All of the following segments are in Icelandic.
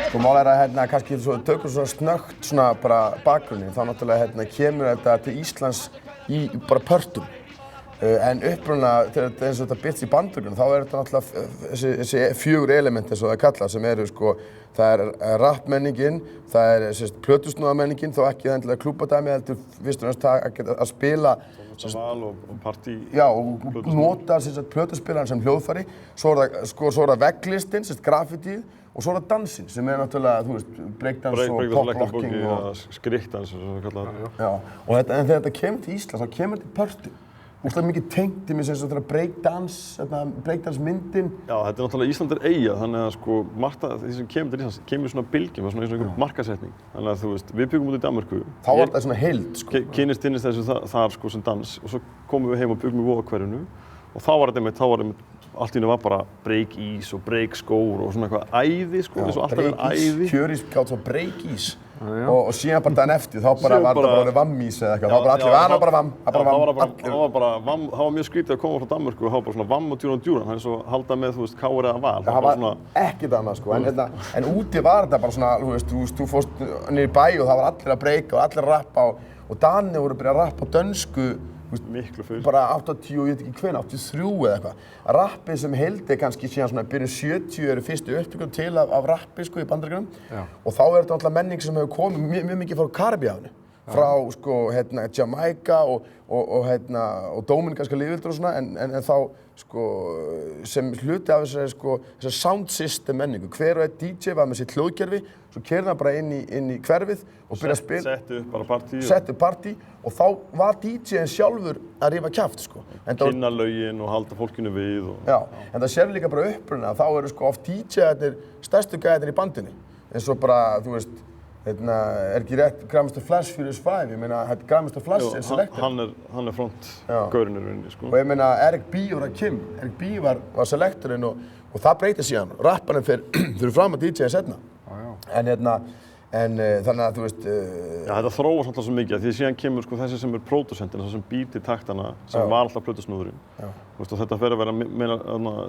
Sko mál að kannski svo tökum svona snöggt svona bara bakgrunni, þá náttúrulega kemur þetta til Íslands í bara pörtum. En upprunalega, þegar þetta eins og þetta birtist í Bandaríkjunum, þá þetta náttúrulega þessi fjögur element eins og það kallað sem eru sko, það rappmenningin, það plötusnúðamenningin, þó ekki endilega klúbbadæmi, heldur fyrst og næst að spila val og partí. Já, og nota plötuspilaran sem hljóðfæri, svo það vegglistin, graffítíð, og svo það dansinn sem náttúrulega, þú veist, breakdance og poplocking og skriktdans, eins og það kallað. Já, og en þegar þetta kemur til Íslands, þá kemur þetta í pörtum. Úrslega mikið tengt í mig sem svona breakdance myndin. Já, þetta náttúrulega Ísland eyja, þannig að sko margt af því sem kemur til Íslands kemur í svona bylgjum, svona eins og einhver markaðssetning. Þannig að þú veist, við byggum út í Danmörku. Þá var þetta svona heild sko. Kynnist þessu þar sko sem dans og svo komum við heim og byggum í Vogahverfinu og þá var þetta allt í einu var bara break-ís og break-skór og svona eitthvað æði sko, eins og alltaf æði. Kjörís gátt svo break-ís. Og síðan bara daginn eftir, þá bara var þetta bara vammís eða eitthvað, þá bara allir var bara vamm, það var mjög skrítið að koma frá Danmörku og það var bara svona vamm og djúran, það er svo halda með, þú veist, káir eða val. Það var ekkert annað sko, en úti var þetta bara svona, þú fórst niður í bæ og það var allir að breaka og allir að rappa og Danir voru að byrja að rappa á dönsku, miklu fyrr. Bara 80, ég veit ekki hvenær, 83 eða eitthvað. Rappið sem heildi kannski síðan svona byrjun 70 eru fyrstu upptökum til af rappi sko í Bandaríkjunum. Og þá þetta náttúrulega menning sem hefur komið mjög mikið frá Karíbahafinu. Frá sko Jamaica og Dóminíkanska lýðveldi og svona, en þá sko sem hluti af þessari sound system menningu. Hver og einn DJ var með sitt hljóðkerfi, svo keyrði hann bara inn í hverfið og byrjaði að spila. Setti upp bara partí. Setti upp partí og þá var DJ-in sjálfur að rífa kjaft sko. Kynna lögin og halda fólkinu við. Já, en það sér líka bara uppruna að þá eru sko oft DJ-arnir stærstu gæðarnir í bandinni. Eins og bara, þú veist, ekki rétt Grandmaster Flash Furious 5, ég meina, Grandmaster Flash er selector. Hann er frontgaurinn í rauninni, sko. Og ég meina, Eric B og Rakim, Eric B var selectorinn og það breytir síðan. Rapparinn fyrir fram að DJ-in setna. En þannig að, þú veist... Já, þetta þróast alltaf svo mikið, því síðan kemur sko þessi sem er pródúsentinn, þessi sem býr til taktana, sem var alltaf plötusnúðurinn. Og þetta fer að vera meira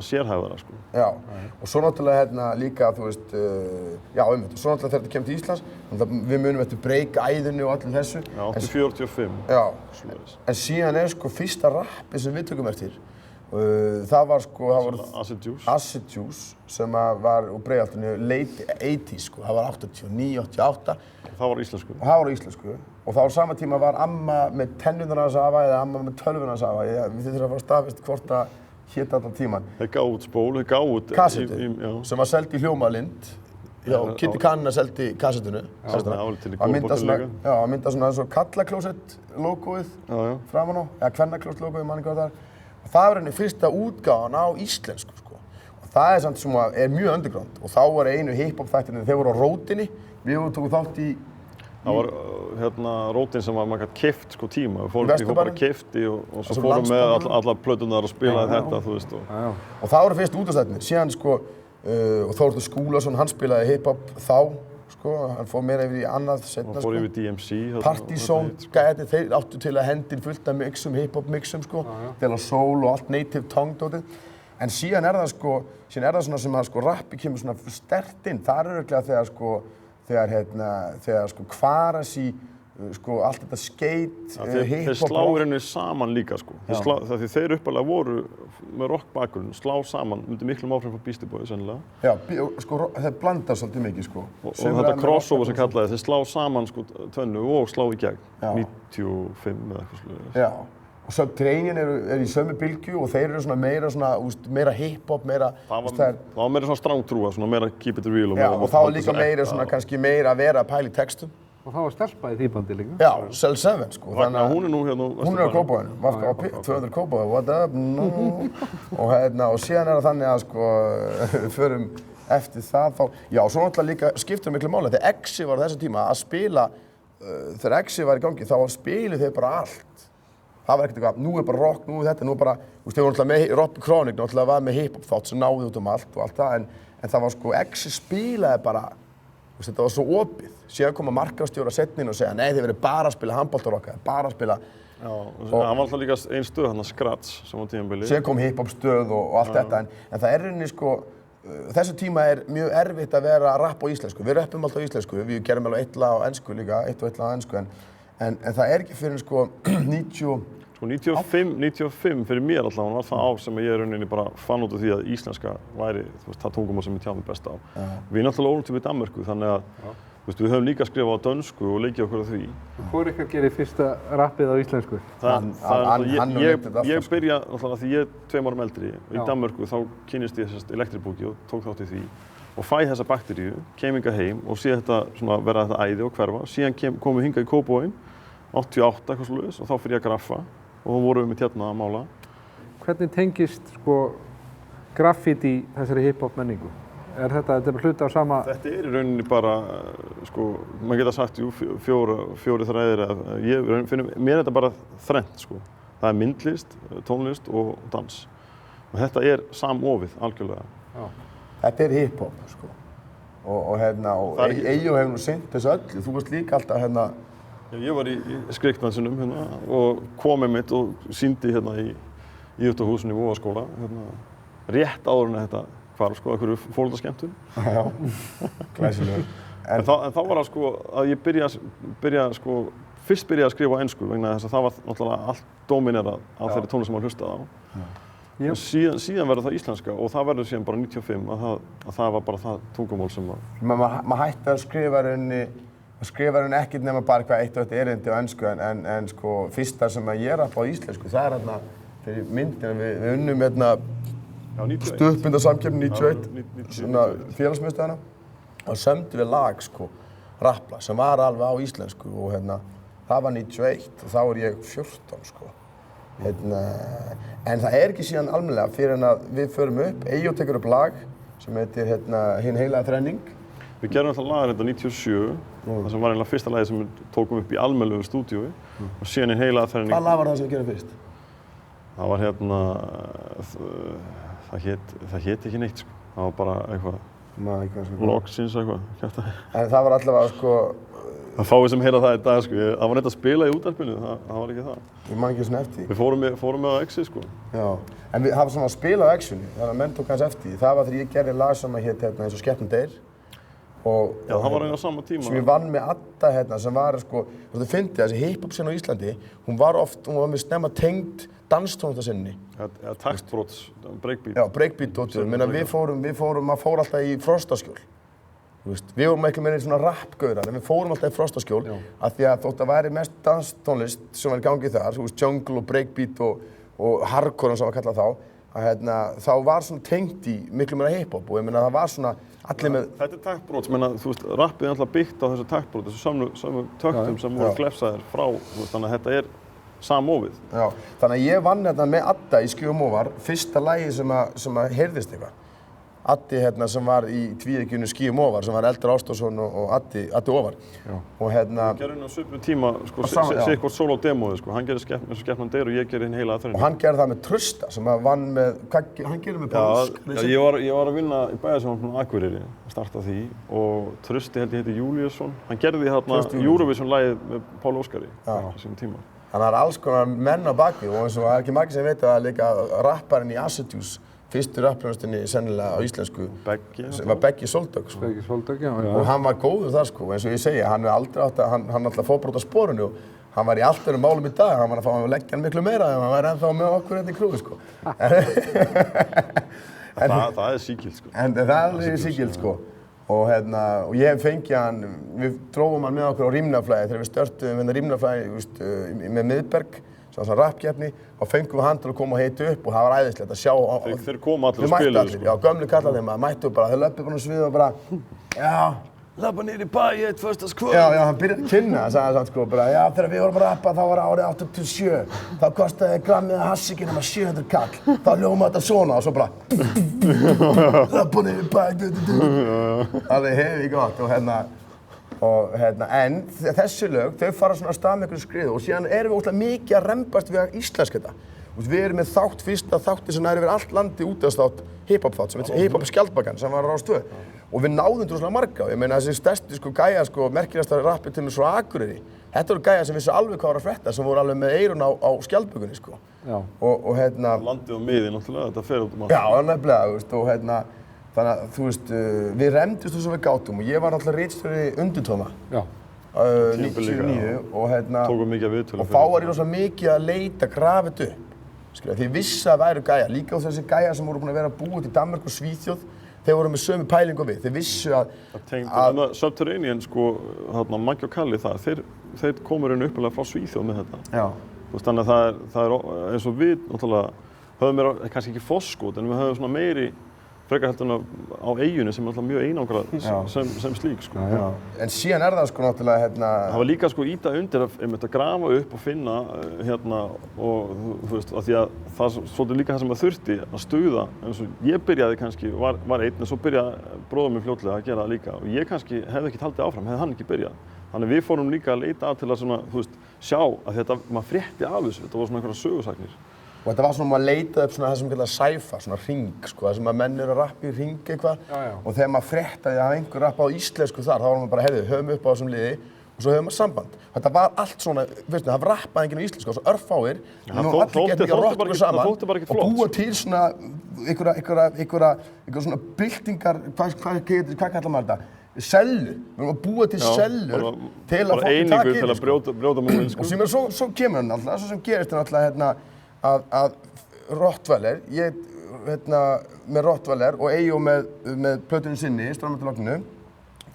sérhæfðara, sko. Já, og svo náttúrulega líka, þú veist, já, og svo náttúrulega þegar þetta kemur til Íslands, við munum eftir break-æðinu og allir þessu. Já, 84-85. Já, en síðan sko fyrsta rappi sem við tökum eftir. Það var sko, Acid Juice sem var úr Breiðholtinu late 80s sko, það var 89, 88. Það var íslensku. Það var íslensku og þá á sama tíma var amma með tennurnar hans afa eða amma með tölvuna hans afa. Við þurfum að fara staðfest hvort það hét allan tíman. Þeir gáðu út spól, þeir gáðu út kassetu sem var seld í Hljómalind. Já, Kitty Kanna seldi kassetunu. Það var til í góðbókinu líka. Já, það mynda svona eins og Kallaklósett logóið framan á, eða Kvennaklósett logóið, manni hvað það er. Það var henni fyrsta útgáfan á íslensku sko. Og það samt sem mjög underground og þá var einu hip-hop þættirinn, þeir voru á Rótinni, við tókum þátt í... Það var Rótin sem maður gæti keypt sko tíma, fólk bara keypti og svo fórum með alla plötunar og spilaði þetta, þú veist. Og það voru fyrst útastættirnir, síðan sko, og Þórður Skúlason, hann spilaði hip-hop þá, sko, hann fór meira yfir í annað setna, sko. Hann fór yfir DMC. Partizone, gæti, þeir áttu til að hendin fullt af mixum, hip-hop mixum, sko, til að soul og allt native tongue-dótið. En síðan það sko, síðan það svona sem að sko rappi kemur svona sterkt inn, það örugglega þegar sko Kvarasi, sko allt þetta skate, hip-hop. Þeir slá í rauninni saman líka, sko. Því þeir uppalega voru með rock-bakgrunn, slá saman, myndi miklu áfram frá Beastie Boys, sennilega. Já, sko þeir blanda svolítið mikið, sko. Og þetta crossover sem kallaði, þeir slá saman sko tvennu og slá í gegn, 95 eða eitthvað slúðið. Já, og Subterranean er í sömu bylgju og þeir eru svona meira hip-hop, meira... Það var meira svona strangtrúa, svona meira keep it real. Já, og þá var líka meira svona kannski meira að vera að pæla í textum. Og það var stelpa í því bandi líka. Já, Cell 7 sko. Þannig að hún er nú hérna... Hún er á Kópavoginum, var á 200 Kópavogi, what up, no. Og síðan það þannig að sko, við förum eftir það þá... Já, og svo náttúrulega líka skiptir miklu máli. Þegar Exi var á þessum tíma að spila, þegar Exi var í gangi, þá spiluðu þeir bara allt. Það var ekkert eitthvað, nú er bara rock, nú er þetta, nú er bara... Þú veist, þeir voru náttúrulega með Rob Chronic, náttúrulega var með hip-hop þátt sem náði út allt og allt það, en það var sko, Exi spilaði bara... Þetta var svo opið. Síðan koma markaðsstjórar seinna og segja nei, þið verið bara að spila handboltarokka, bara að spila... Já, og hann var alltaf líka ein stöð, hann að Scratch, sem á tímabili. Síðan kom hip-hop stöð og allt þetta, en það rauninni sko, þessu tíma mjög erfitt að vera að rappa á íslensku. Við rappum alltaf á íslensku, við gerum alveg eitt lag á ensku líka, eitt og eitt lag á ensku, en það ekki fyrir sko 95 fyrir mér allavega var það ár sem ég rauninni bara fann út af því að íslenska væri, þú veist, það tungumál sem ég tjá mig best á. Við náttúrulega ólum til við Danmörku, þannig að þú veist, við höfum líka skrifað á dönsku og leikið okkur á því. Hvor ykkar gerir fyrsta rappið á íslensku? Ég byrja náttúrulega því ég er 2 árum eldri. Í Danmörku þá kynnist ég elektribúki og tók þátt í því og fæ þessa bakteríu, kem hingað heim og sé þetta svona verða þetta æði og hverfa. Síðan komum við hingað í Kópavoginn 88 eitthvað svoleiðis og þá fyrir ég að graffa og þá vorum við með hérna að mála. Hvernig tengist sko graffiti þessari hip-hop menningu? Þetta bara hluti á sama... Þetta í rauninni bara, sko, maður geta sagt, jú, fjóri þræðir mér þetta bara þrennt, sko. Það myndlist, tónlist og dans. Og þetta samofið, algjörlega. Já. Þetta hip-hop, sko. Og Eyjó hefur nú sinnt þessu öllu. Þú varst líka alltaf Ég var í Skrikndansinum og kom með mitt og sýndi í íþróttahúsinu í Vogaskóla, rétt áður en þetta hvarf, sko, einhverju fóreldraskemmtun. Já, glæsilegur. En þá var það sko að ég fyrst byrjaði að skrifa á ensku vegna þess að það var náttúrulega allt dóminerað á þeirri tónlist sem maður hlustaði á. Og síðan verður það íslenska og það verður síðan bara 95 að það var bara það tungumál sem maður hætti að skrifa raun ekkert nema bara eitthvað eitt og eitt erindi á ensku en sko fyrsta sem ég rappa á íslensku það fyrir myndina við unnum stuttmyndasamkeppni 91 svona félagsmiðstöðina og sömdu við lag sko rappla sem var alveg á íslensku og það var 91 og þá ég 14 sko en það ekki síðan almennilega fyrir en að við förum upp Eyjó tekur upp lag sem heitir Hin heilaga þrenning. Við gerum alltaf lagar 97 það sem var eiginlega fyrsta lagi sem við tókum upp í almennilegu stúdíói og síðan Hin heilaga þrenning. Hvað lag var það sem við gerum fyrst? Það var það hét ekki neitt sko. Það var bara eitthvað loksins eitthvað. En það var allavega sko það fáið sem heyra það í dag sko. Það var neitt að spila í útvarpinu, það var ekki það. Ég man ekki svona eftir því. Við fórum með á Exi sko. Já, en það var svona að spila á Exi-unu, þannig að menn tók hans eftir því. Það var þegar ég gerði lag sem hét eins og Skepnan deyr. Já, það var á sama tíma. Sem ég vann með Adda sem var sko, þú fyndi þessi hip-hop sinn á Íslandi, hún var með snemma tengd danstónlistasinni. Ja, taktbrots, breakbeat. Já, breakbeat-dóttur. Við fórum alltaf í Frostaskjól. Við vorum ekki með svona rappgaurar, en við fórum alltaf í Frostaskjól af því að þótt að væri mest danstónlist sem var í gangi þar, jungle og breakbeat og hardcore sem var kallað þá var svona tengt í miklu meira hip-hop og ég meina það var svona allir með... Þetta taktbrot, þú veist, rappið alltaf byggt á þessu taktbrot, þessu sömu töktum sem voru glefsaðir frá, þannig að þetta samofið. Já, þannig að ég vann með Adda í Skjöfum Óvar, fyrsta lagi sem heyrðist eitthvað. Addi sem var í tvíeykjunni Skýjum Óvar sem var Eldar Ástórsson og Addi Óvar. Já. Og Við gerðum á svipum tíma, sko, sitt hvort solo-demóið, sko. Hann gerði Skepnan deyr og ég gerði Hin heilaga þrenning. Og hann gerði það með Trausta sem vann með, hann gerði með Páls. Já, ég var að vinna í bæjarstjórn á Akureyri, starta því og Trausti heiti Júlíusson. Hann gerði Eurovision-lagið með Páli Óskari á sínum tíma. Þannig að það alls konar menn á bakvið og eins og það ekki margir sem veit að líka rapparinn í Acid Juice fyrstu rappljónstinni sennilega á íslensku var Beggi Soldök sko. Beggi Soldök, já. Og hann var góður þar sko, eins og ég segja, hann aldrei átt að, hann alltaf fór á sporinu og hann var í allt öðrum málum í dag, hann var að fá að leggja hann miklu meira en hann var ennþá með okkur í krúi sko. Það sígild sko. En það sígild sko. Og ég fengið hann, við drófum hann með okkur á Rímnaflæði þegar við störtum Rímnaflæði með Miðberg svona rappkeppni og fengum við hann til að koma og heita upp og það var æðislegt að sjá Þeir koma allir og spiluðu sko. Já, gömlu kallar þeim að mættu bara, þeir löppu bara á svið og bara já, labba niður í bæ í eitt föstudagskvöld. Já, hann byrjaði að kynna, sagði hann sko bara, já, þegar við vorum að rappa þá var árið 87, þá kostaði grammið að hassi ekki nema 700 kall, þá hljóma þetta svona og svo bara labba niður í bæ, alveg hefði gott en þessi lög, þau fara svona að stað með einhverju skriðu og síðan erum við ótrúlega mikið að rembast við að íslenska þetta. Við erum með fyrsta þátti sem nær yfir allt landi útvarpsþátt hip-hop-þátt sem heitir Hip-hop Skjaldbakan sem var á Rás 2 og við náðum droslega marga. Ég meina þessi stærsti gæja merkilegasta rappið til mér frá Akureyri. Þetta voru gæja sem vissu alveg hvað var að frétta sem voru alveg með eyrun á skjaldbökunni og landið á miði náttúrulega, þetta fer út um allt. Já, nefnilega, Þannig að, þú veist, við remdist þess að við gátum og ég var náttúrulega ritstjóri Undirtóna. Já. 99 og hérna... Tókum mikið af viðtölum. Og þá var ég rosa mikið að leita, grafa þetta upp. Skilja, því ég vissi að væru gæjar, líka á þessi gæjar sem voru búin að vera að búa út í Danmörku og Svíþjóð, þeir voru með sömu pælingu við. Þeir vissu að Subterranean, sko, hérna, Maggi og Kalli þeir komur inn uppalega frá Svíþjóð með þetta. Já. Þú veist, þannig að það er eins og við, náttúrulega, höfum kannski ekki forskot, en við höfum svona meiri frekar heldur á eyjunni sem er alltaf mjög einangrað sem slík, sko. Já. En síðan er það, sko, náttúrulega, hérna... Það var líka, sko, íta undir að grafa upp og finna, hérna, og þú veist, af því að það er svolítið líka það sem maður þurfti að stuða, eins og ég byrjaði kannski, var einn, en svo byrjaði bróðir minn fljótlega að gera það líka, og ég kannski hefði ekki haldið áfram, hefði hann ekki byrjað. Þannig við fórum líka að leita til að svona, þú veist, sjá að þetta, maður frétti af þessu, þetta var svona einhverja sögusagnir. Og þetta var svona, maður leitaði upp svona það sem kallar sæfa, svona hring, sko, það sem að menn eru að rappa í hring eitthvað. Og þegar maður fréttaði að einhver rappa á íslensku þar, þá var maður bara, heyrðu, höfum upp á þessum liði og svo höfum maður samband. Þetta var allt svona, veistu, það rappaði enginn á íslensku og svo örfáir, við vorum allir gett mikið að rokka okkur saman og búa til svona einhverja svona byltingar, hvað kallar maður þetta? Sellu, við vorum að búa til sellur til að fólki taka yfir. Til að brjóta múlinn, sko. Og sem svo kemur hann alltaf, svo sem gerist hann alltaf hérna að Rottweiler, ég með Rottweiler og Eyjó með plötunni sinni, Strömmar til logninu,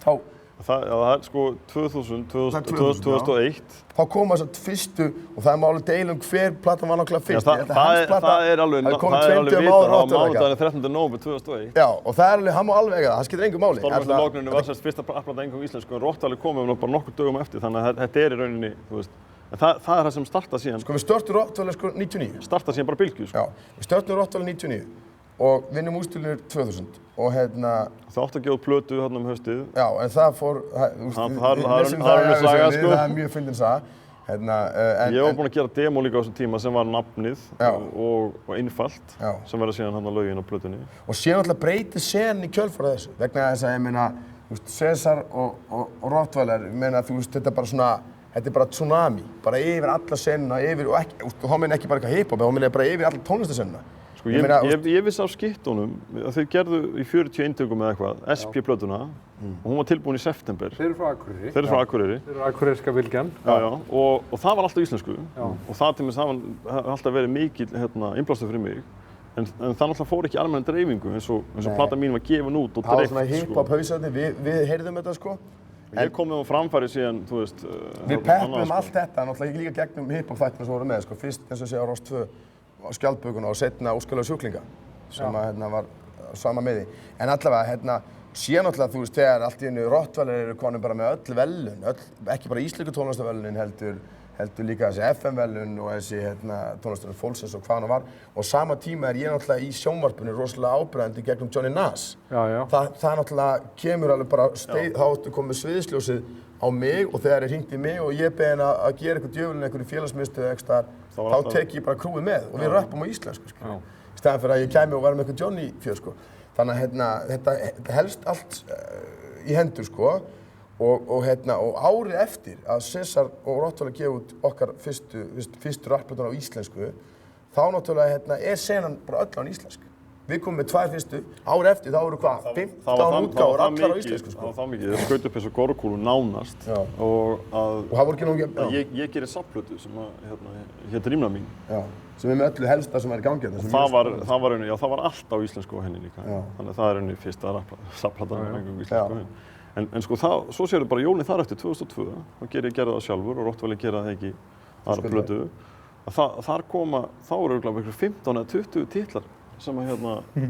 þá... Það er sko 2001. Þá kom þess að fyrstu, og það er máli deilum hver platan var nákvæmlega fyrst. Það er alveg vitað á mánudaginn 13. nóvember 2001. Já, og það er alveg, hann má alveg eiga það, það skiptir engu máli. Strömmar til logninu var sérst fyrsta platan eingöngu íslensku, en Rottweiler komum bara nokkur dögum eftir, þannig að þetta er í rauninni, þú veist. En það er það sem startað síðan. Sko við störtum Rottweiler sko 99. Startað síðan bara bylgju, sko. Já, við störtum Rottweiler 99 og vinnum úrstölinir 2000 og hérna... Það átti að gefa út plötu þarna höstið. Já, en það fór... saga, sko. Það er mjög fyndin saga. Ég var búinn að gera demo líka á þessum tíma sem var nafnið og einfalt, sem verða síðan hann að lögin á plötunni. Og síðan alltaf breytið sen í kjölfarið þessu, vegna þess að ég meina, César og Rottweiler, ég meina, þú veist, þetta er bara svona... Þetta er bara tsunami, bara yfir alla senuna, og ekki, þá meina ekki bara eitthvað hip-hop, þá meina ég bara yfir alla tónlistasenuna. Sko ég vissi af skittunum að þeir gerðu í 40 eintökum eða eitthvað, SP-plötuna, og hún var tilbúin í september. Þeir eru frá Akureyri. Þeir eru frá Akureyri. Þeir eru akureyriska bylgjan. Já, og það var alltaf íslensku, og það til þess að það var alltaf verið mikil innblástur fyrir mig. En það náttúrulega fór ekki almenna dreifingu eins og plata mín var gefin út og dreift. Það var svona hip-hop hausarnir, við heyrðum þetta sko. Ég kom með framfæri síðan, þú veist... Við peppum allt þetta, náttúrulega líka gegnum hip-hop þættina sem voru með, sko. Fyrst eins og sé á Rás 2 á Skjaldbökuna og setna Óskalega sjúklinga, sem að var sama með því. En allavega, síðan náttúrulega, þú veist, þegar allt í einu Rottweiler eru konum bara með öll velun, ekki bara íslensku tónlistarvelunin heldur líka þessi FM-velun og þessi tónlistarvelun Fólksins og hvað hann var. Og sama tíma er ég náttúrulega í sjónvarpinu rosalega áberandi gegnum Johnny Nas. Það náttúrulega kemur alveg bara, þá áttu komið sviðsljósið á mig og þegar ég hringdi mig og ég beðin að gera eitthvað djöfulinn einhverju félagsmiðstöðu ekstar, þá tek ég bara krúið með og við rappum á íslensku, sko. Í staðan fyrir að ég kæmi og var með eitthvað Johnny fjör, sko. Þannig að þetta helst allt í hendur, sko. Og árið eftir að César og Rottweiler gefa út okkar fyrstu rappplötuna á íslensku, þá náttúrulega er senan bara öll á íslensku. Við komum með 2 fyrstu, árið eftir þá eru hvað, 15 útgáfur allar á íslensku, sko. Það var það mikið, það skaut upp eins og Gorkúlu nánast. Og það voru ekki nóg... Ég gerir safnplötu sem hét Rímna mín. Já, sem með öllu helsta sem er í gangi þetta. Það var allt á íslensku á henni líka. Þannig að það er henni fyrsta safnplata á íslensku á henni. En sko svo sérðu bara jólinn þar eftir 2002, þá gerði það sjálfur og Rottweiler gera það ekki aðra plötu. Þar koma, þá eru örugglega 15 eða 20 titlar sem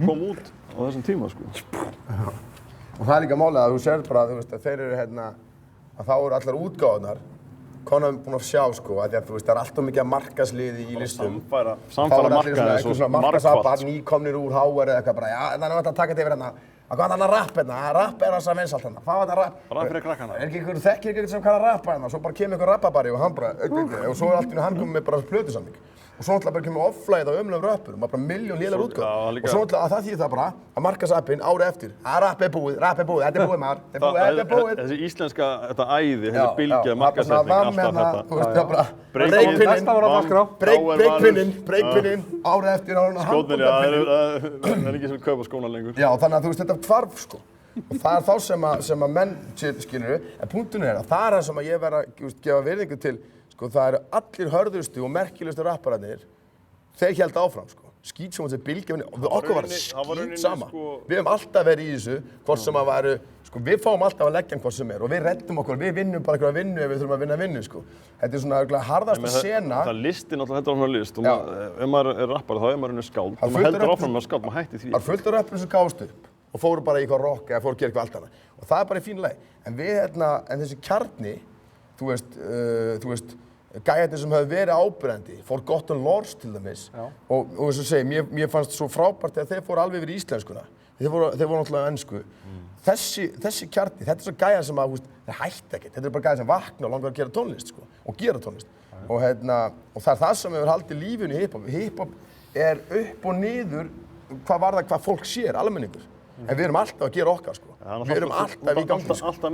kom út á þessum tíma, sko. Og það er líka málið að þú sérð bara, þú veist, að þeir eru að þá eru allar útgáðunar konar búin að sjá, sko, að þú veist, það er alltaf mikið markasliði í listum. Samfæra markaði eins og markfalt. Nýkomnir úr HR eða eitthvað bara, já, þannig að taka þetta yfir hvað er hann að rappa rapp er hans að vinsalt hvað er þetta rapp? Rapp fyrir krakkana. Er ekki einhver þekkir eitthvað sem kann að rappa svo bara kemur einhver rappabari og hann bara, og svo er allt í hann komið með bara plötusamning. og svo náttúrulega bara kemur offlæð á ömlegum röppurum, maður bara miljón lélegar útgáfur. Og svo náttúrulega að það þýðir það bara að markaðsappinn árið eftir, rapp er búið, þetta er búið maður, þetta er búið. Þessi íslenska, þetta æði, þessi bylgja, markaðssetning, alltaf þetta. Breykpinninn, árið eftir, skónir, það er ekki sem kaupa skóna lengur. Já, þannig að þú veist, þetta hvarf sko. Og það er þá sem að menn, skilurðu, en punkturinn að það er það sem að ég verð að gefa virðingu til, sko, það eru allir hörðustu og merkilegustu rappararnir, þeir héldu áfram, sko. Skít sem þessi bylgja, okkur var skít sama. Við höfum alltaf verið í þessu, hvort sem að væru, sko, við fáum alltaf að leggja hvort sem og við reddum okkur, við vinnum bara einhverja vinnu ef við þurfum að vinna, sko. Þetta er svona harðasta sena. Það er listin, alltaf þetta er svona list, og ef maður er rappari þá er maður skáld, og maður heldur áfram með skáld, maður hætti því. Það er fullt af rappari sem gáðust upp og fóru bara í eitthvað rock eða fóru að gera eitthvað allt annað. Og það er bara í fínu lagi. En þessi kjarni, þú veist, gæjarnir sem höfðu verið áberandi, Forgotten Lords til dæmis, og eins og segi, mér fannst svo frábært að þeir fóru alveg yfir í íslenskuna. Þeir voru náttúrulega ensku. Þessi kjarni, þetta er svo gæjar sem að, þeir hætti ekkert. Þetta er bara gæjar sem vakna og langar að gera tónlist, sko, og gera tónlist. Og það er það sem hefur haldið lífinu í hiphop. Hiphop er upp og niður, hvað fólk sér, almenningur. En við erum alltaf að gera okkar, sko. Við erum alltaf í gangi, sko. Alltaf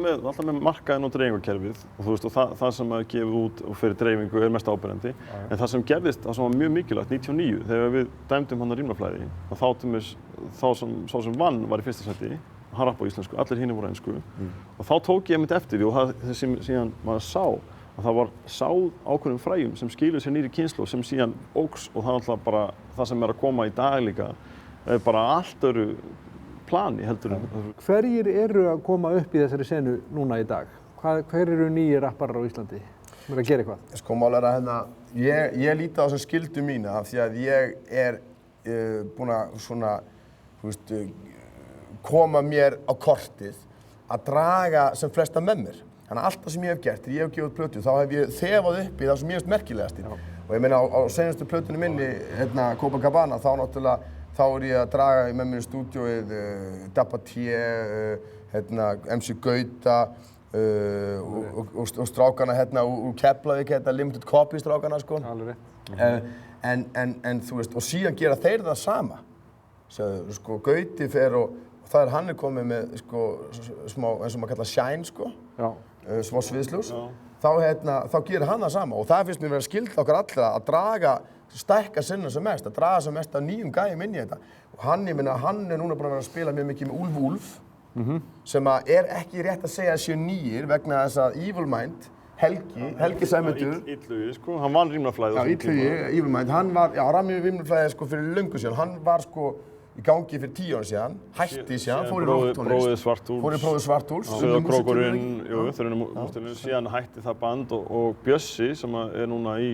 með markaðinn og dreifingarkerfið og þú veist, og það sem að gefa út og fyrir dreifingu er mest áberandi. En það sem gerðist, það sem var mjög mikilvægt, 99, þegar við dæmdum hann að rímnaflæði, og sá sem vann var í fyrsta seti, hann rappaði á íslensku, allir hinir voru ensku, og þá tók ég einmitt eftir því og það sem síðan maður sá, að það var sáð ákveðnum fræjum sem skiluðu sér nýri kynslóð sem síðan óx og það er alltaf bara það sem er að koma í dag líka, er bara allt öðru plani heldur en. Hverjir eru að koma upp í þessari senu núna í dag? Hver eru nýjir rapparar á Íslandi sem eru að gera eitthvað? Sko mál er að ég líti á sem skyldu mína af því að ég er búinn að svona, þú veist, koma mér á kortið að draga sem flesta með mér. Þannig að allt það sem ég hef gert, þegar ég hef gefið út plötu, þá hef ég þefað upp í það sem ég finnst merkilegastir. Og ég meina á seinustu plötunni minni, Copacabana, þá náttúrulega þá er ég að draga með mér í stúdíóið Dabba T, MC Gauta og strákana úr Keflavík, Limited Copy strákana, sko. Alveg rétt. En þú veist, og síðan gera þeir það sama. Sko, Gauti fer og það hann komið með, sko, smá, eins og maður kallar shine, sko. Já. Smá sviðsljós. Þá gerir hann það sama og það finnst mér vera skylda okkar allra að draga stækka sinna sem mest, að draga sem mest af nýjum gæjum inn í þetta. Og hann er núna búinn að vera að spila mjög mikið með Úlf, sem að er ekki rétt að segja að séu nýjir vegna þess að Evil Mind, Helgi Sæmundur. Illugi, sko, hann vann rímnaflæði á þessum tíma. Já, Illugi, Evil Mind, hann var, rann mjög rímnaflæði sko fyrir löngu síðan. Hann var sko í gangi fyrir 10 ára síðan, hætti síðan, fór í rocktónlist. Fór í Bróðir Svarthúls. Sauðárkrókurinn, þeir eru mústilinu, síðan hætti það band og Bjössi sem er núna í,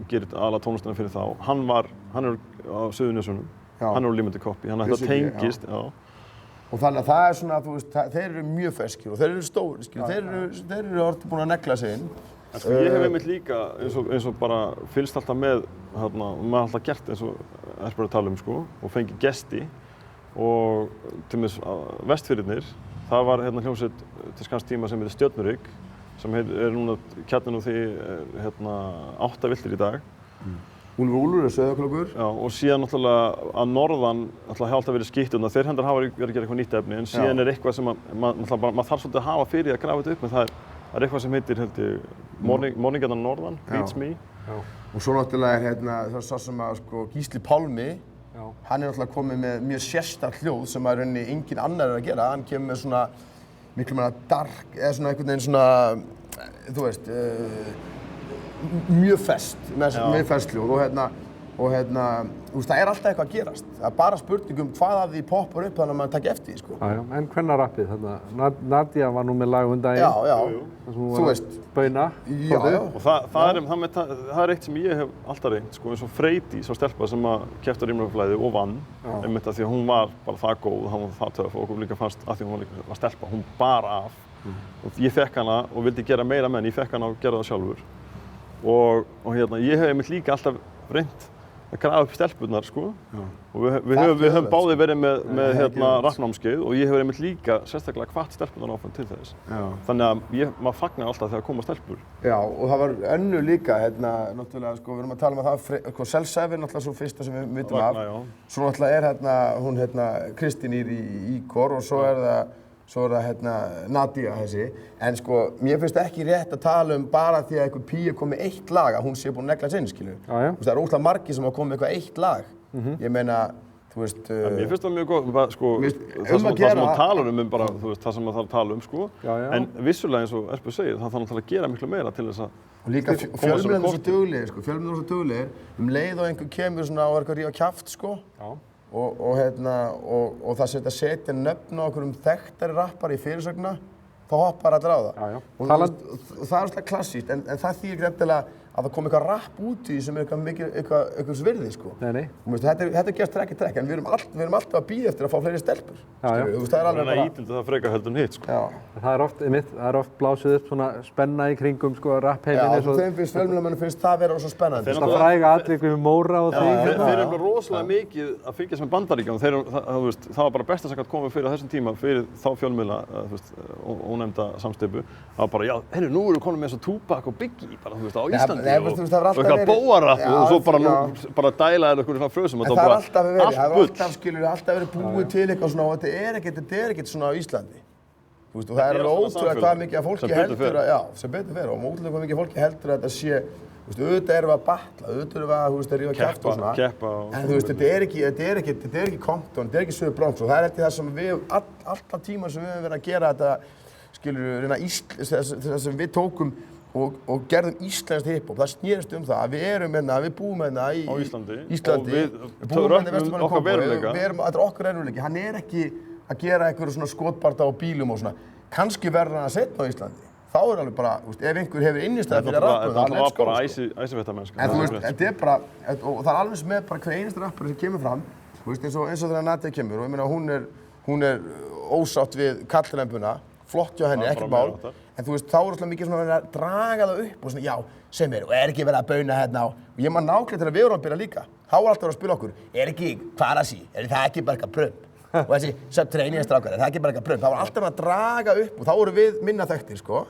gerir alla tónlistina fyrir þá, hann er á Suðurnesjunum, hann er á Limited Copy, hann þetta tengist, já. Og þannig að það er svona, þú veist, þeir eru mjög ferskir og þeir eru stóri, þeir eru orðið búin að negla sig inn. Sko, ég hef einmitt líka, eins og bara fylgst alltaf með, og maður alltaf gert eins og bara að tala sko, og fengið gesti og til og með Vestfirðirnir, það var hljómsveit til skamms tíma sem heitir Stjörnurygg, sem er núna kjarninn úr því 8 villtir í dag. Úlfur er Sauðárkrókur. Já, og síðan náttúrulega að norðan hefur alltaf verið skýtt og þeir hendar hafa verið að gera eitthvað nýtt efni, en síðan er eitthvað sem maður þarf svolítið að hafa fyrir því að grafa þetta upp, en það er eitthvað sem heitir Morningarna norðan, Beats Me. Já. Og svo náttúrulega er það svo sem að sko, Gísli Pálmi, hann er náttúrulega komið með mjög sérstakt hljóð sem að rauninni engin annar er að gera. Hann kemur með svona miklu meira dark, eða svona einhvern veginn svona, þú veist, mjög fest, með fest hljóð og þú veist, það er alltaf eitthvað að gerast. Það er bara spurning hvað af því poppar upp þannig að maður takk eftir því, sko. Já, en kvennarappið þarna, Nadia var nú með lag daginn. Já, þú veist. Bauna. Já. Og það er eitt sem ég hef alltaf reynt, sko, eins og Freydís, sá stelpa sem að keppti á rímnaflæði og vann, einmitt af því að hún var bara það góð, hann var það töff og okkur líka fannst af því hún var stelpa, hún bar af. Og ég fekk hana og vildi gera meira með henni, ég fekk hana og gera það sjálfur. Og ég hef einmitt líka alltaf reynt að grafa upp stelpurnar, sko. Og við höfum báðir verið með rappnámskeið og ég hef einmitt líka sérstaklega hvatt stelpurnar áfram til þess. Þannig að maður fagnar alltaf þegar koma stelpur. Já, og það var önnur líka, náttúrulega, sko, við erum að tala um að það, Selsefi er náttúrulega svo fyrsta sem við vitum af. Svo náttúrulega er hún Kristín í Ígor og svo er það Nadia þessi. En sko, mér finnst ekki rétt að tala um bara því að einhver pía kom með eitt lag að hún sé búin að negla sinn, skilur. Það er ótrúlega margir sem hafa komið með eitthvað eitt lag. Ég meina, þú veist... Mér finnst það mjög gott, sko, það sem maður talar bara, þú veist, það sem maður þarf að tala sko. En vissulega eins og Erpur segir, það þarf náttúrulega að gera miklu meira til þess að... Og líka fjölmiðlarnir svo duglegir, sko, fjölmiðlarnir svo duglegir, leið og einhver kemur svona og er eitthvað að rífa kjaft, sko. Og það setja nöfn á einhverjum þekktari rappari í fyrirsögna, þá hoppar allir á það. Og það er svona klassískt, en það þýðir ekki endilega að það kom eitthvað rapp út í sem er eitthvað virði, sko. Nei. Þetta gerst trekk, en við erum alltaf að bíða eftir að fá fleiri stelpur. Það er alveg bara... Ítildi það frekar heldur en hitt, sko. Það er oft blásið upp svona spenna í kringum, sko, rappheiminni. Já, þeim finnst fjölmiðlamönnum finnst það vera svo spennandi. Það fræga atvik við Móra og því. Þeir eru rosalega mikið að fylgjast með Bandaríkjunum. Það var bara besta sem gat komið fyrir á þessum tíma, fyrir þá fjölmiðla, ónefnda samsteypu. Það var bara, já, heyrðu, nú erum við komin með eins og Tupac og Biggie, bara, þú veist, á Íslandi. Og eitthvað bóarapp og svo bara dæla eitthvað svona frösum og það er alltaf verið búið til eitthvað svona og þetta er ekkert svona á Íslandi. Þú veist, og það er alveg ótrúlega hvað mikið að fólki heldur að, sem betur fer, og ótrúlega hvað mikið fólki heldur að þetta sé, þú veist, auðvitað erum við að batla, auðvitað erum við að, þú veist, rífa kjaft og svona. En þú veist, þetta er ekki Compton, þetta er ekki Suður Bronx og það er eftir það sem við, alltaf tíma sem við höfum verið að gera þetta, skilur, það sem við tókum og gerðum íslenskt hiphop. Það snerist það að við búum hérna í Íslandi. Og við röfnum okkar veruleika. Þetta er okkar veruleiki. Hann er ekki að gera einhverju svona skotbarda á bílum og svona. Kannski verður hann að setja á Íslandi. Þá er alveg bara, ef einhver hefur innistæði fyrir að rappa, það var bara æsifettamennska. En þú veist, þetta er bara, og það er alveg sem með bara hver einasta rappari sem kemur fram, þú veist, eins og þegar Nadia kemur, og ég meina hún er ósátt við kallrembuna, flott hjá henni, ekkert mál. En þú veist, þá er alltaf mikið svona að draga það upp og svona, já, sem og ekki verið að bauna hérna á. Og ég man nákvæmlega til að við vorum að byrja líka. Þá var alltaf verið að spila okkur, ekki Kvarasi, það ekki bara eitthvað prump? Og þessi subterranean-strákar, það ekki bara eitthvað prump? Það var alltaf að draga upp og þá voru við minna þekktir, sko.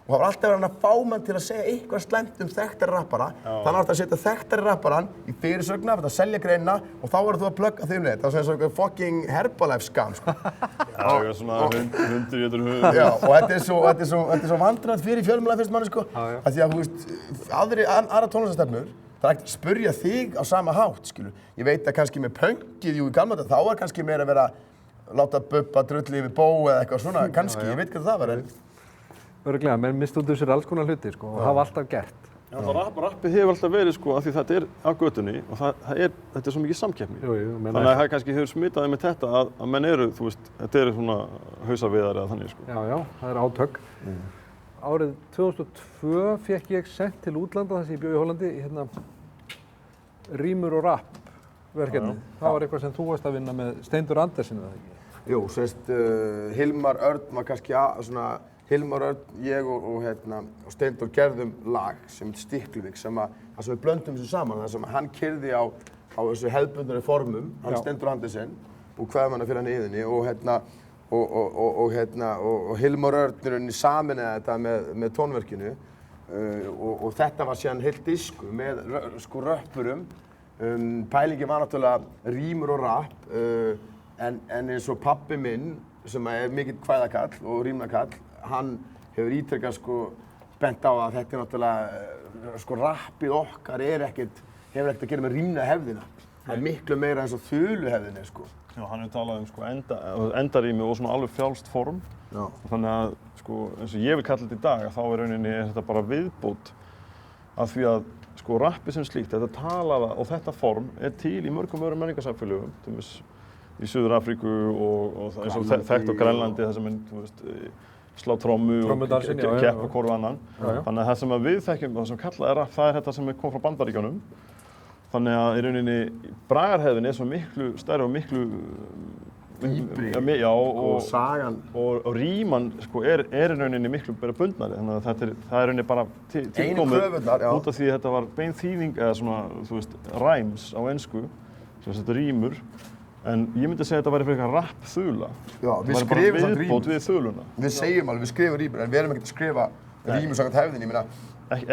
Og það var alltaf verið að fá mann til að segja eitthvað slæmt þekktari rappara. Þannig að setja þekktari rapparann í fyrirsögna, að selja greinina og þá verður þú að plugga þig um þetta. Það var svona fucking Herbalife skam, sko. Já, svona hundur getur höfuð. Já, og þetta er svo vandræðalegt fyrir fjölmiðla fyrst manni, sko. Af því að, þú veist, aðra tónlistarstefnur, það er ekkert að spurja þig á sama hátt, skilur. Ég veit að kannski með pönkið, í gamla daga, þá var kannski meira að vera að láta Bubba drulli yfir bó eða eitthvað svona, kannski, ég veit hvað það var. Öruglega, menn mistu út úr sér alls konar hluti, sko, og hafa alltaf gert. Já, rappið hefur alltaf verið, sko, af því þetta er á götunni og þetta er svo mikið samkeppni. Þannig að það kannski hefur smitaði með þetta að menn eru, þú veist, þetta eru svona hausaviðar eða þannig, sko. Já, það er átök. Árið 2002 fékk ég sent til útlanda þar sem ég bjó í Hollandi, rímur og rapp verkefni. Það var eitthvað sem þú varst að vinna með Steindur Andersen, eða ekki? Jú, Hilmar Örn var kannski svona Hilmar Örn, ég og Steindór gerðum lag sem heitir Stikluvik sem við blöndum þessu saman, þar sem hann keyrði á þessu hefðbundnari formum, hann Steindór Andersen og kveðmanna fyrir hann í yðinni og Hilmar Örn saminaði þetta með tónverkinu og þetta var síðan heilt disku með sko röppurum. Pælingin var náttúrulega rímur og rapp en eins og pabbi minn sem er mikill kvæðakall og rímnakall, hann hefur ítrekkað sko bent á að þetta er náttúrulega sko rappið okkar hefur ekkert að gera með rímnahefðina. Það er miklu meira eins og þuluhefðinni, sko. Já, hann hefur talað um sko endarími og svona alveg frjálst form. Já. Þannig að sko eins og ég vil kalla þetta í dag, þá er rauninni þetta bara viðbót af því að sko rappið sem slíkt, þetta talaða og þetta form er til í mörgum öðrum menningarsamfélögum, til dæmis í Suður-Afríku og eins og þekkt á Grænlandi, það sem þú veist, slá trommu og keppa hvoru annan. Þannig að það sem við þekkjum, það sem kallað er rapp, það er þetta sem kom frá Bandaríkjunum. Þannig að í rauninni bragarhefðin er svo miklu stærri og miklu dýpri Já, og sagan. Og ríman sko, er í rauninni miklu bara bundnari, þannig að það er í rauninni bara tilkomið út af því að þetta var bein þýðing eða svona, þú veist, rhymes á ensku, sem þetta rímur. En ég myndi segja að þetta væri fyrir eitthvað rapp-þula. Já, við skrifum samt viðbót við þuluna. Við segjum alveg, við skrifum rímur, en við erum ekkert að skrifa rímur samkvæmt hefðinni, ég meina.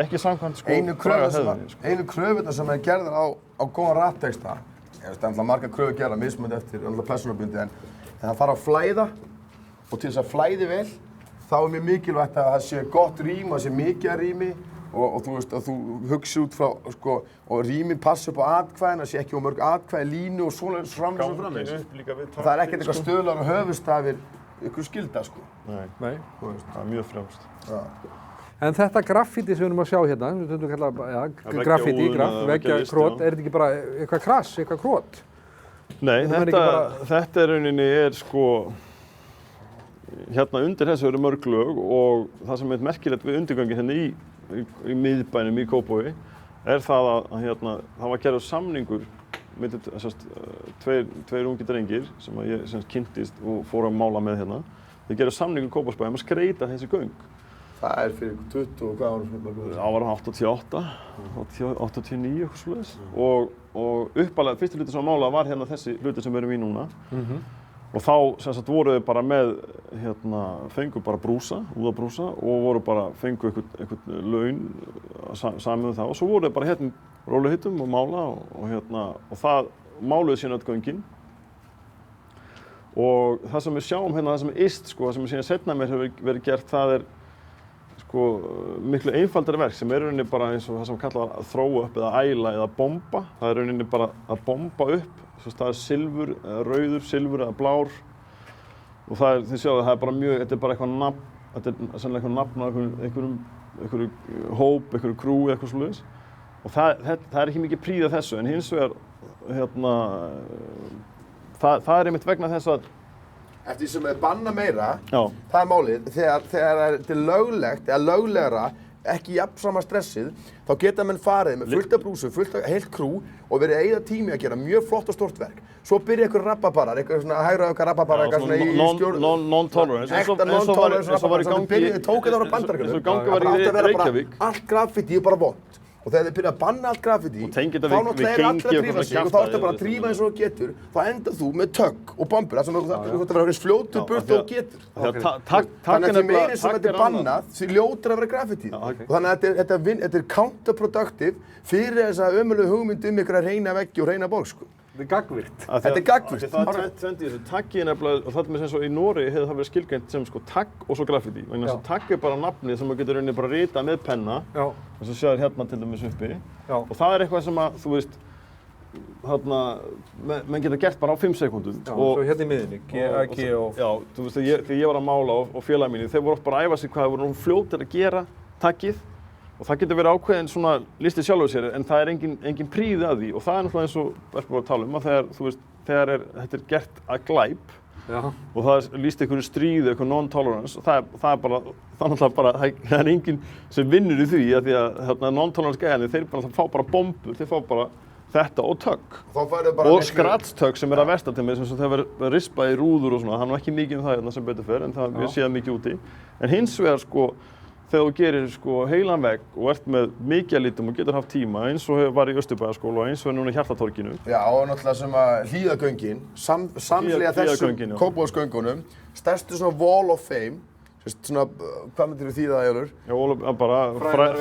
Ekki samkvæmt sko einu kröfurnar sem er gerðar á góðan rappteksta, það er alltaf margar kröfur gerðar, mismunandi eftir persónubundi, en það þarf að flæða og til þess að flæði vel, þá er mjög mikilvægt að það sé gott rím, að það sé mikið af rími og þú veist, að þú hugsi út frá, sko, og rímin passa upp á atkvæðin, að sé ekki á mörg atkvæði, línu og svona framvegis. Það er ekkert eitthvað stöðlar og höfuðstafir, ykkur skylda, sko. Nei, það er mjög frjálst. En þetta graffíti sem við erum að sjá hérna, við stundum að kalla graffíti, veggjakrót, er þetta ekki bara eitthvað krass, eitthvað krót? Nei, þetta er rauninni sko, hérna undir þessu eru mörg lög og það sem er merkilegt við undirgöngin hérna í miðbænum í Kópavogi er það að hérna, það var gerður samningur með tveir ungi drengir sem ég kynntist og fór að mála með hérna. Þeir gerðu samningur í Kópavogsbæ að skreyta þessi göng. Það er fyrir 20 og hvað árum sem það var 88, 89 eitthvað svoleiðis. Og uppalega, fyrsti hluti sem að mála var hérna þessi hluti sem við erum í núna. Og þá sem sagt voru þau bara með, hérna, fengu bara brúsa, úðabrúsa og voru bara, fengu einhvern laun samið það og svo voru þau bara hérna róluhittum og mála og hérna, og það máluðu síðan öll göngin. Og það sem við sjáum hérna, það sem er yst, sko, það sem við síðan setna mér hefur verið gert, það er sko miklu einfaldari verk sem er rauninni bara eins og það sem kallar að þróa upp eða æla eða bomba. Það er rauninni bara að bomba upp, það er silfur, rauður, silfur eða blár og það er, þið sjáu það er bara mjög, þetta er bara eitthvað nafn, þetta er sennilega eitthvað nafn á einhverjum hóp, einhverju krú eða eitthvað svoleiðis og það er ekki mikið prýð af þessu en hins vegar, hérna, það er einmitt vegna þess að eftir því sem er banna meira, Já. það er málið, þegar þetta er löglegt eða löglegra, ekki jafnsama stressið, þá geta menn farið með fullt af brúsum, fullt af heilt krú og verið að eyða tími að gera mjög flott og stórt verk. Svo byrja einhver rabbabarar, eitthvað svona hægra rabbabarar, eitthvað svona í stjórn... Non-tolerance. Ekta non-tolerance rabbabarar sem byrjuði, tók þetta ára Bandaríkjunum. Eins og gangi var í Reykjavík. Allt graffíti er bara vont. Og þegar þið byrja að banna allt graffíti, þá náttúrulega er allir að trífa sig og þá ertu bara að trífa eins og þú getur, þá endar þú með tögg og bombur, þar sem þú þarf að vera eins fljótur burt og þú getur. Þannig að því meiri sem þetta er bannað, því ljótur að vera graffíti. Og þannig að þetta er counterproductive fyrir þessa ömurlegu hugmynd ykkur að reyna veggi og reyna borg, sko. Þetta er gagnvirkt. Þetta er gagnvirkt. Það er tvend í þessu. Taggi er nefnilega, og það með sem svo í Noregi hefði það verið skilgreint sem sko tagg og svo graffiti. Vegna þess að tagg er bara nafnið sem maður getur rauninni bara ritað með penna. Eins og sjáður hérna til dæmis uppi. Og það er eitthvað sem að, þú veist, hérna, menn geta gert bara á 5 sekúndum. Já, og svo hérna í miðinni, G og... Já, þú veist, þegar ég var að mála og félagar mínir, þeir voru oft bara að æfa sig hvað þeir voru fljótir að gera taggið. Og það getur verið ákveðin svona listi sjálfur sér en það er engin prýði að því og það er náttúrulega eins og verðum við að tala um að þegar, þú veist, þetta er gert að glæp og það er lýst einhverju stríði, einhverju non-tolerance og það er bara, það er enginn sem vinnur í því að því að non-tolerance gæðinni, þeir bara fá bara bombur, þeir fá bara þetta og tögg og skratstögg sem er að versta til mig sem þeir verið rispað í rúður og svona, það er nú ekki mikið um það sem betur fer en það við séum mikið úti en hins vegar sko þegar þú gerir sko heilan vegg og ert með mikið litum og getur haft tíma eins og var í Austurbæjarskóla og eins og núna í Hjartartorginu. Já, og náttúrulega sem að hlíðagöngin, samhliða þessum Kópavogsgöngunum, stærstu svona wall of fame, svona, hvað myndir þú þýða það, Jólfur? Já, bara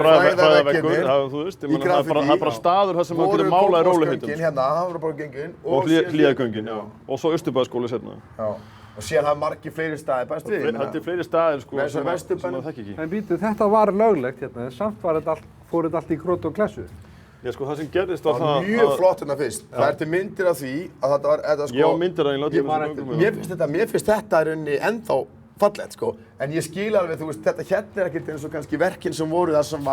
fræðaveggur, þú veist, það er bara staður þar sem maður getur málað í róluheitum. Kópavogsgöngin hérna, Hafnarborggöngin og hlíðagöngin, já. Og svo Austurbæjarskóli seinna. Já. Og síðan hafa margir fleiri staðir bæst við. Þetta er fleiri staðir sko sem það þekki ekki. En býtu, þetta var löglegt hérna, en samt fór þetta allt í krót og klessu. Já sko, það sem gerðist var það... Það var mjög flott hérna fyrst. Það er til myndir af því að þetta var sko... Ég var myndir af því, látið mér finnst þetta í rauninni ennþá fallegt sko. En ég skil alveg, þú veist, þetta hérna er ekkert eins og kannski verkin sem voru þar sem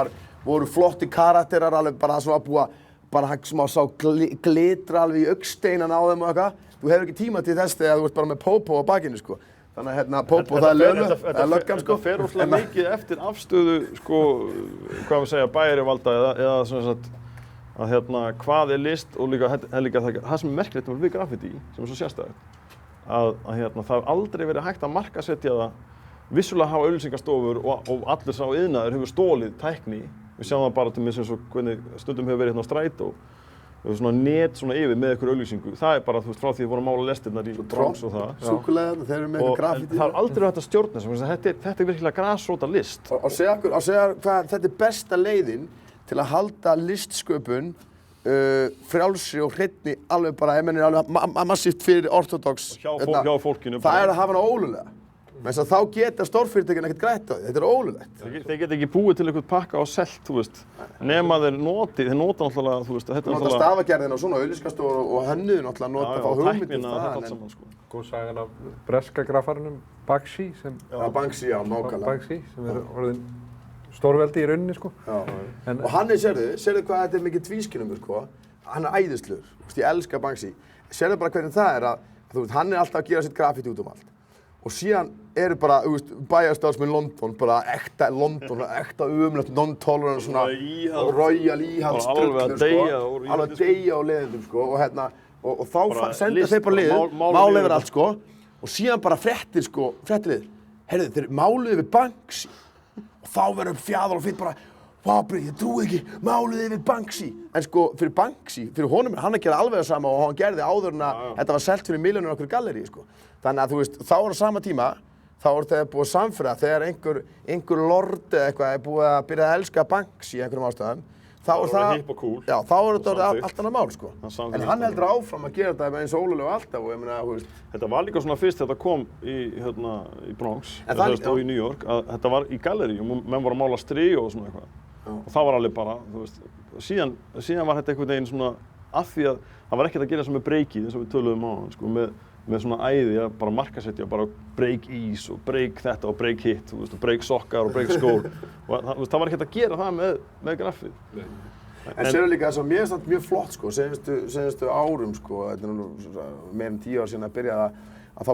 voru flotti karakterar alveg bara það sem var búið að bara smá sá glitra alveg í augnsteinan á þeim og eitthvað. Þú hefur ekki tíma til þess þegar þú ert bara með Pópó á bakinu sko. Þannig að hérna Pópó það er löggan sko. Þetta fer óslega mikið eftir afstöðu sko, hvað við segja, bæjarvalda eða svona sagt að hérna hvað er list og líka það sem er merkilegt við graffiti sem er svo sérstæðið. að hérna, það hefur aldrei verið hægt að markaðsetja það. Vissulega hafa auglýsingastofur og allir sá iðnaður hefur stólið tækni. Við sjáum það bara til mig eins og hvernig stundum hefur verið hérna á strætó. Svona net svona yfir með einhverju auglýsingu. Það er bara, þú veist, frá því að voru að mála lestirnar í Bronx og það. Súkkulaði, þeir eru með eitthvað grafíti. Það er aldrei hægt að stjórna þessu. Þetta er virkilega grasróta list. Og segja hvað þetta er besta leiðin til að halda listsköpun frjálsri og hreinni alveg bara, ég menn alveg massíft fyrir ortodox. Hjá fólkinu. Það er að hafa hana ólulega. Menn þá geta stórfyrirtækin ekkert grætt á því. Þetta er ólulegt. Þeir geta ekki búið til eitthvað pakka og selt, þú veist. Nema þeir nota náttúrulega, þú veist, þetta er náttúrulega... Nota stafagerðina og svona auglýsingastofur og hönnuðu náttúrulega nota að fá hugmyndir það. Allt saman, sko. Góð sagan af breska graffaranum Banksy sem... Já, Banksy, já, nákvæmlega. Banksy sem orðin stórveldi í rauninni, sko. Já. Og hann sérðu hvað þetta er mikið tvískinnumur, sko. Hann er æðislegur. Þú veist, ég elska Banksy. Sérðu bara hvernig það er að, þú veist, hann er alltaf að gera sitt grafíti út allt. Og síðan eru bara, þú veist, bæjarstafsmenn London, bara ekta London, ekta umlegt, non-tolerant, svona royal íhaldsstrullur, sko. Alveg að deyja á leiðindum, sko. Og hérna, og þá senda þeir bara liður, mála yfir allt, sko. Og síðan bara fréttir, sko, fréttilið. Heyrðu, þeir máluðu yfir Banksy. Og þá verður fjadar og fyrir bara, Fabri, ég trúi ekki, máluðu yfir Banksy. En sko, fyrir Banksy, fyrir honum, hann að gera alveg það sama og hann gerði áður en að þetta var selt fyrir milljónir okkur gallerí, sko. Þannig að þú veist, þá á sama tíma, þá þeir búið að samfæra, þegar einhver lord eða eitthvað er búið að byrja að elska Banksy í einhverjum ástæðum, þá það hipp og cool. Já, þá þetta allt annað mál, sko. En hann heldur áfram að gera þetta eins ólulega alltaf og ég meina, þú veist. Þetta var líka svona fyrst þetta kom í Bronx, og í New York, að þetta var í gallerí og menn voru að mála stríu og svona eitthvað. Og það var alveg bara, þú veist, síðan var þetta einhvern veginn svona, af því að það var ekkert að gera sem með breakið, eins og við töluðum á hann, sko, með svona æði að bara markasetja, bara break ís og break þetta og break hitt, þú veist, og break sokkar og break skór. Og það var ekkert að gera það með graffið. En sér líka þess að mér er samt mjög flott, sko, senastu árum, sko, þetta er nú meira en 10 ár síðan að byrja að þá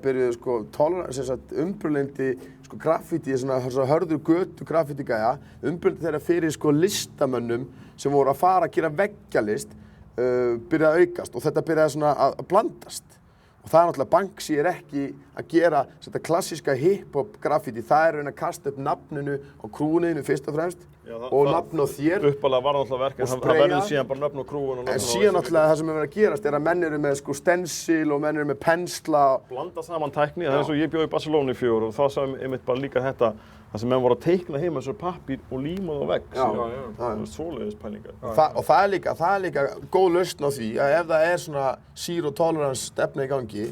byrjuðu umburlendi graffíti, svona hörður götu graffítigæja, umburlendi þeirra fyrir listamönnum sem voru að fara að gera veggjalist, byrjaði að aukast og þetta byrjaði svona að blandast. Og það er náttúrulega, Banksy er ekki að gera þetta klassíska hip-hop graffíti, það er að kasta upp nafninu á krúniðinu fyrst og fremst og nafn á þér. Uppalega var náttúrulega verk, en það verður síðan bara nafn á krúin og nafn á... En síðan náttúrulega það sem er verið að gerast er að menn eru með stencil og menn eru með pensla. Blanda saman tækni, það er eins og ég bjó í Barcelona í 4 og þá sagði einmitt bara líka þetta, það sem menn voru að teikna heima þessar pappír og líma það á vegg. Það er svoleiðis pælingar. Og það er líka góð lausn á því að ef það er svona zero tolerance stefna í gangi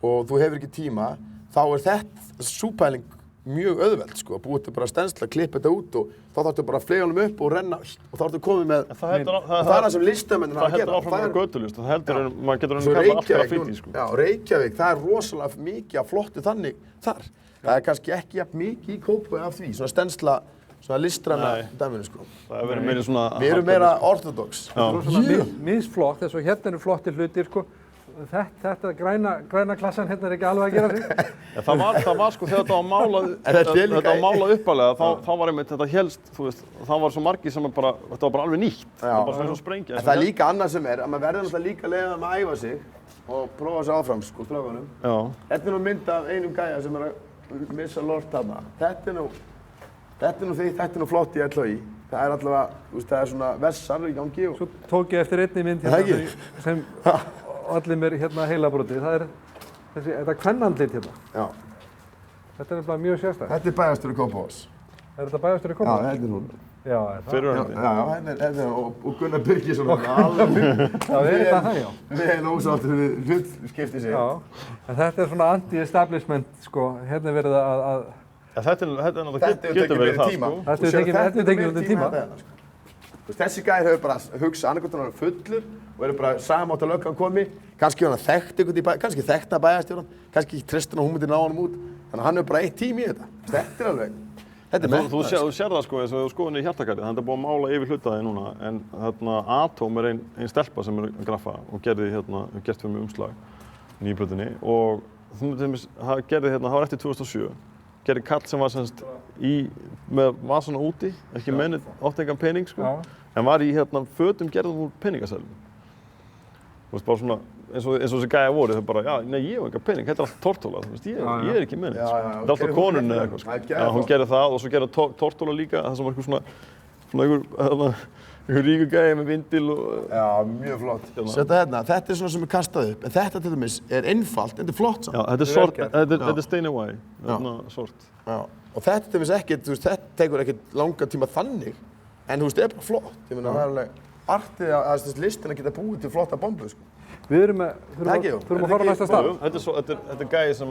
og þú hefur ekki tíma, þá er þetta súpæling mjög auðvelt, sko, að búið til bara stensla, klippa þetta út og þá þarftu bara að flega honum upp og renna og þá ertu komið með... Það er það sem listamennir hafa að gera. Það heldur áfram að götulist, það heldur, maður getur að kalla allt graffíti, sko. Já, Reykjavík, það er rosalega mikið af flottu þannig þar. Það er kannski ekki jafn mikið í Kópavogi af því, svona stensla, svona listræna dæminu, sko. Það er verið meira svona... Við erum meira ortodox. Það er svona misflott, þess að hérna eru flottir hlutir, sko. Þetta græna klassan hérna er ekki alveg að gera sig. Ja, það var sko, þegar þetta var málað uppalega, þá var einmitt, þetta helst, þú veist, það var svo margir sem bara, þetta var bara alveg nýtt. Það var bara svona sprengja. En það er líka annað sem er, að maður verður náttúrulega líka leiðan að æfa sig og prófa sig áfram, sko, strákunum. Já. Þetta er nú mynd af einum gæja sem er að missa lort þarna. Þetta er nú flott í LHÍ. Það er allavega, þú veist, það er svona vessar í gangi og... Svo tók ég eftir einni mynd hérna sem allir mér hérna heilabróti. Það er þetta kvennandlit hérna. Já. Þetta er bara mjög sérstakt. Þetta er bæjarstjóri Kópavogs. Er þetta bæjarstjóri Kópavogs? Já, þetta er hún. Já, er það? Fyrrverandi. Já, þetta er og Gunnar Birgisson alveg. Já, er þetta það, já. Við erum ósáttur við hlutskipti sig. Já, en þetta er svona anti-establishment, sko. Hérna er verið að... Ja, þetta er náttúrulega getur verið það, sko. Þetta er tekið verið tíma. Þessi gæðir hefur bara hugsað annarkvæmt hann fullur og eru bara samátt að löggan komi. Kannski hann þekkt einhvern í bæ, kannski þekkt að bæjarstjóran, kannski tristan og hún myndi ná honum út. Þannig að hann hefur bara eitt tím í þetta. Þetta er alveg, þetta er Þú sér það sko, eins og þú skoðin í Hjartagarði, það er búið að mála yfir hlutaði núna, en þarna Atom er ein stelpa sem er að graffa og gerði gert fyrir mig umslag í nýbröndinni og það var eftir 2007. Gerði kall sem var semst var svona úti, ekki mennið, átti engan pening sko, en var í fötum gerðum úr peningaseðlum. Þú veist, bara svona, eins og þessi gæja voru, þau bara, já, nei, ég hef enga pening, þetta allt Tortóla, þú veist, ég er ekki með neitt, sko. Þetta alltaf konunni eða eitthvað, sko. Já, hún gerði það og svo gerði Tortóla líka, það sem var eitthvað einhver ríkur gæja með vindil og... Já, mjög flott. Þetta er svona sem er kastað upp, en þetta til dæmis er einfalt, en þetta er flott samt. Já, þetta er Stay Away, sort. Já, og þetta til dæmis ekkert, þú veist, þetta tekur ekkert langa tíma þannig, en þú veist, þetta er bara flott. Ég meina, það er alveg artið að listin að geta búið til flotta bombu, sko. Við þurfum að fara á næsta stað. Þetta er gæði sem